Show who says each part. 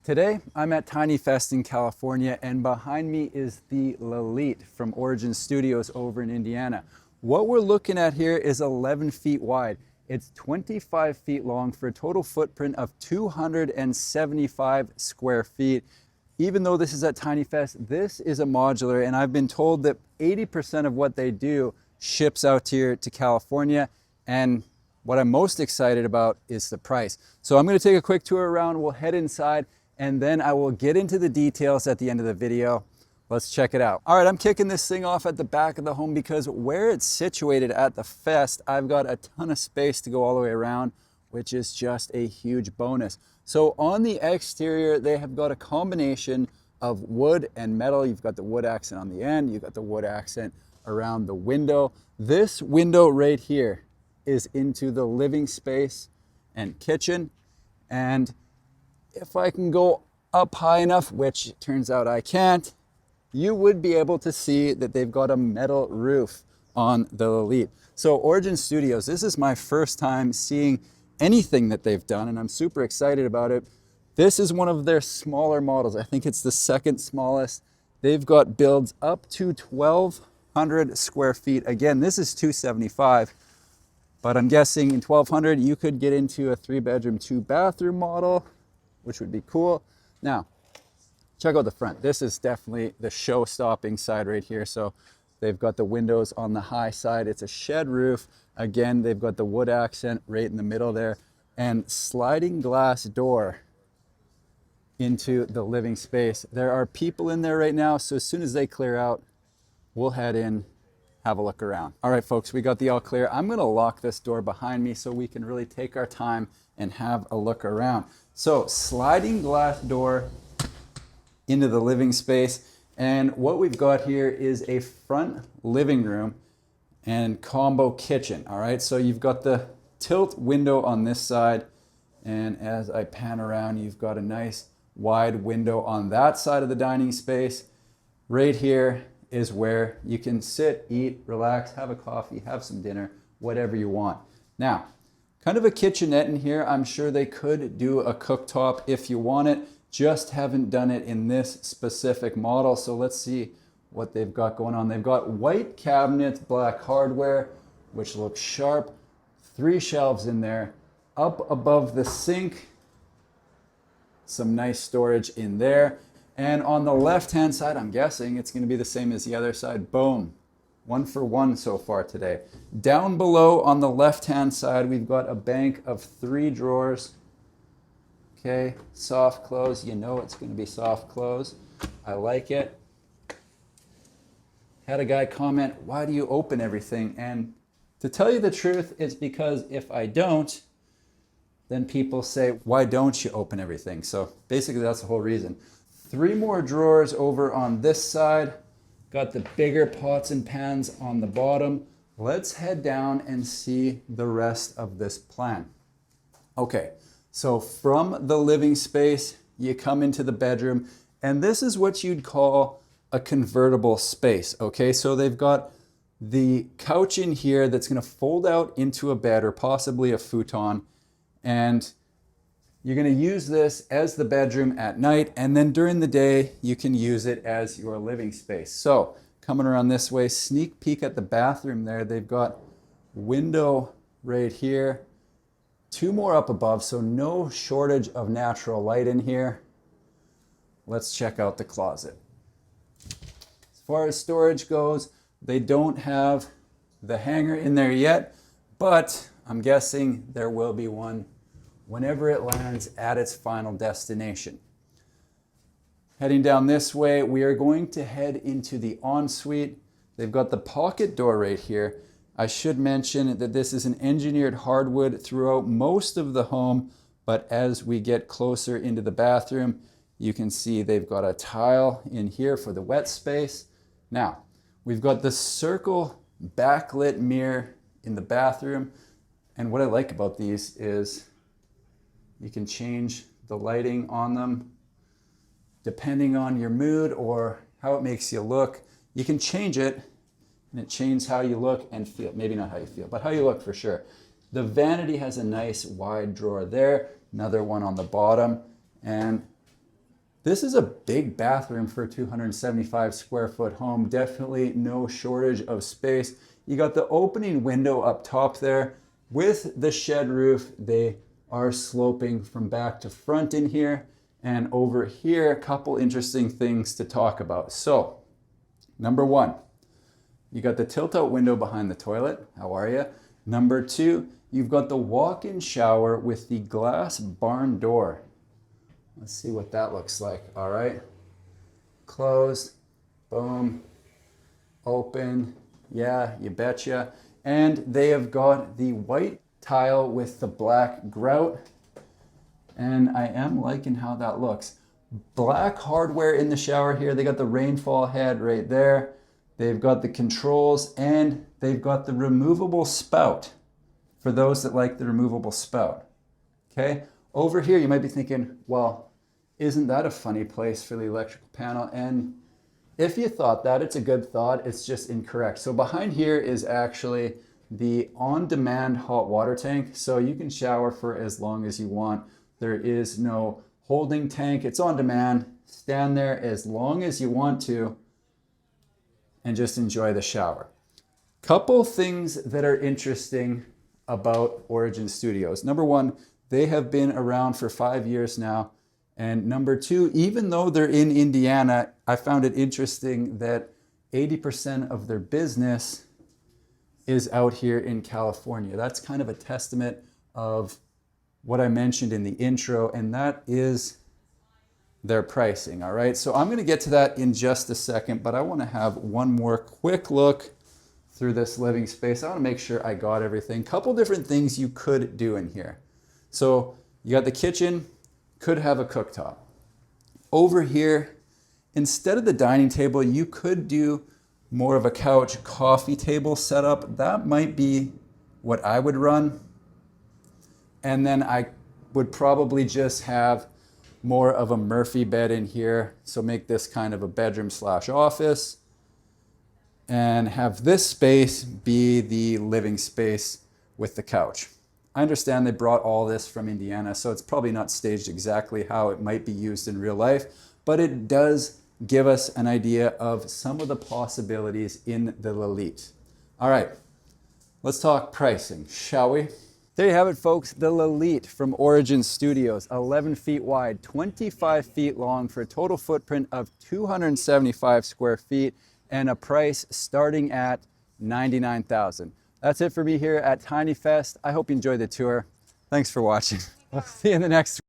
Speaker 1: Today, I'm at Tiny Fest in California, and behind me is the Lalit from Origin Studios over in Indiana. What we're looking at here is 11 feet wide. It's 25 feet long for a total footprint of 275 square feet. Even though this is at Tiny Fest, this is a modular, and I've been told that 80% of what they do ships out here to California. And what I'm most excited about is the price. So I'm going to take a quick tour around. We'll head inside, and then I will get into the details at the end of the video. Let's check it out. All right, I'm kicking this thing off at the back of the home because where it's situated at the Fest, I've got a ton of space to go all the way around, which is just a huge bonus. So on the exterior, they have got a combination of wood and metal. You've got the wood accent on the end, you've got the wood accent around the window. This window right here is into the living space and kitchen. And if I can go up high enough, which it turns out I can't, you would be able to see that they've got a metal roof on the Lalit. So Origin Studios, this is my first time seeing anything that they've done, and I'm super excited about it. This is one of their smaller models. I think it's the second smallest. They've got builds up to 1,200 square feet. Again, this is 275, but I'm guessing in 1,200 you could get into a 3-bedroom, 2-bathroom model, which would be cool. Now, check out the front. This is definitely the show-stopping side right here. So they've got the windows on the high side. It's a shed roof. Again, they've got the wood accent right in the middle there, and sliding glass door into the living space. There are people in there right now, so as soon as they clear out, we'll head in, have a look around. All right, folks, we got the all clear. I'm gonna lock this door behind me so we can really take our time and have a look around. So sliding glass door into the living space. And what we've got here is a front living room and combo kitchen. All right, so you've got the tilt window on this side. And as I pan around, you've got a nice wide window on that side of the dining space. Right here is where you can sit, eat, relax, have a coffee, have some dinner, whatever you want. Now, kind of a kitchenette in here. I'm sure they could do a cooktop if you want it, just haven't done it in this specific model. So let's see what they've got going on. They've got white cabinets, black hardware, which looks sharp, 3 shelves in there. Up above the sink, some nice storage in there. And on the left-hand side, I'm guessing it's going to be the same as the other side. Boom. 1 for 1 so far today. Down below on the left-hand side, we've got a bank of 3 drawers. Okay, soft close. You know it's going to be soft close. I like it. Had a guy comment, why do you open everything? And to tell you the truth, it's because if I don't, then people say, why don't you open everything? So basically that's the whole reason. 3 more drawers over on this side. Got the bigger pots and pans on the bottom. Let's head down and see the rest of this plan. Okay, so from the living space, you come into the bedroom, and this is what you'd call a convertible space, okay? So they've got the couch in here that's gonna fold out into a bed or possibly a futon, and you're going to use this as the bedroom at night, and then during the day, you can use it as your living space. So coming around this way, sneak peek at the bathroom there. They've got window right here, 2 more up above, so no shortage of natural light in here. Let's check out the closet. As far as storage goes, they don't have the hanger in there yet, but I'm guessing there will be one whenever it lands at its final destination. Heading down this way, we are going to head into the ensuite. They've got the pocket door right here. I should mention that this is an engineered hardwood throughout most of the home, but as we get closer into the bathroom, you can see they've got a tile in here for the wet space. Now, we've got the circle backlit mirror in the bathroom, and what I like about these is you can change the lighting on them depending on your mood or how it makes you look. You can change it, and it changes how you look and feel. Maybe not how you feel, but how you look for sure. The vanity has a nice wide drawer there, another one on the bottom, and This is a big bathroom for a 275 square foot home. Definitely no shortage of space. You got the opening window up top there. With the shed roof, they are sloping from back to front in here. And over here, a couple interesting things to talk about. So, number one, you got the tilt-out window behind the toilet. How are you? Number two, you've got the walk-in shower with the glass barn door. Let's see what that looks like. All right. Closed. Boom. Open. Yeah, you betcha. And they have got the white tile with the black grout. And I am liking how that looks. Black hardware in the shower here. They got the rainfall head right there. They've got the controls and they've got the removable spout for those that like the removable spout. Okay. Over here, you might be thinking, well, isn't that a funny place for the electrical panel? And if you thought that, it's a good thought. It's just incorrect. So behind here is actually the on-demand hot water tank. So you can shower for as long as you want. There is no holding tank. It's on demand. Stand there as long as you want to and just enjoy the shower. Couple things that are interesting about Origin Studios. Number one, they have been around for 5 years now. And number two, even though they're in Indiana, I found it interesting that 80% of their business is out here in California. That's kind of a testament of what I mentioned in the intro, and that is their pricing, all right? So I'm gonna get to that in just a second, but I wanna have one more quick look through this living space. I wanna make sure I got everything. Couple different things you could do in here. So you got the kitchen, could have a cooktop. Over here, instead of the dining table, you could do more of a couch coffee table setup. That might be what I would run. And then I would probably just have more of a Murphy bed in here. So make this kind of a bedroom slash office and have this space be the living space with the couch. I understand they brought all this from Indiana, so it's probably not staged exactly how it might be used in real life, but it does give us an idea of some of the possibilities in the Lalit. All right, let's talk pricing, shall we? There you have it, folks, the Lalit from Origin Studios, 11 feet wide, 25 feet long for a total footprint of 275 square feet and a price starting at $99,000. That's it for me here at Tiny Fest. I hope you enjoyed the tour. Thanks for watching. We'll see you in the next one.